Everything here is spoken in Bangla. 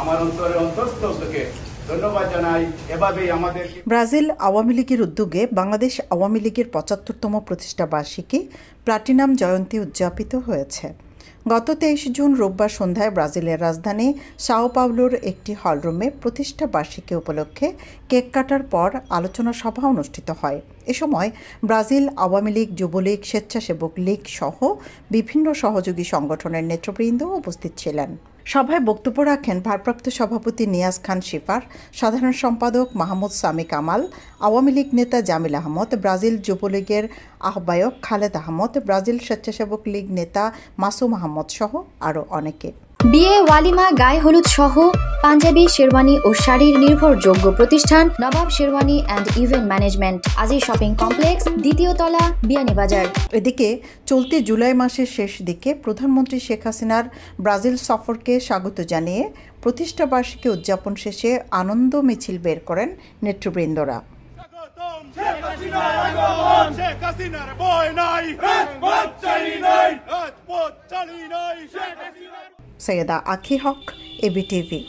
আমার অন্তঃস্থল থেকে ধন্যবাদ জানাই। এভাবেই আমাদের ব্রাজিল আওয়ামী লীগের উদ্যোগে বাংলাদেশ আওয়ামী লীগের ৭৫তম প্রতিষ্ঠা বার্ষিকী প্লাটিনাম জয়ন্তী উদযাপিত হয়েছে। গত ২৩ জুন রোববার সন্ধ্যায় ব্রাজিলের রাজধানী সাও পাওলোর একটি হলরুমে প্রতিষ্ঠা বার্ষিকী উপলক্ষে কেক কাটার পর আলোচনা সভা অনুষ্ঠিত হয়। এ সময় ব্রাজিল আওয়ামী লীগ, যুবলীগ, স্বেচ্ছাসেবক লীগ সহ বিভিন্ন সহযোগী সংগঠনের নেতৃবৃন্দ উপস্থিত ছিলেন। সভায় বক্তব্য রাখেন ভারপ্রাপ্ত সভাপতি নিয়াজ খান শিফার, সাধারণ সম্পাদক মাহমুদ সামি কামাল, আওয়ামী লীগ নেতা জামিল আহমদ, ব্রাজিল যুবলীগের আহ্বায়ক খালেদ আহমদ, ব্রাজিল স্বেচ্ছাসেবক লীগ নেতা মাসুম আহমদ সহ আরও অনেকে। বিয়ে, ওয়ালিমা, গায়ে হলুদ সহ পাঞ্জাবি, শেরওয়ানি ও শাড়ির নির্ভরযোগ্য প্রতিষ্ঠান নবাব শেরওয়ানি অ্যান্ড ইভেন্ট ম্যানেজমেন্ট, আজি শপিং কমপ্লেক্স, দ্বিতীয় তলা, বিয়ানীবাজার। এদিকে চলতি জুলাই মাসের শেষ দিকে প্রধানমন্ত্রী শেখ হাসিনার ব্রাজিল সফরকে স্বাগত জানিয়ে প্রতিষ্ঠা বার্ষিকী উদযাপন শেষে আনন্দ মিছিল বের করেন নেতৃবৃন্দরা। সৈয়দা আখি হক, এবিটিভি।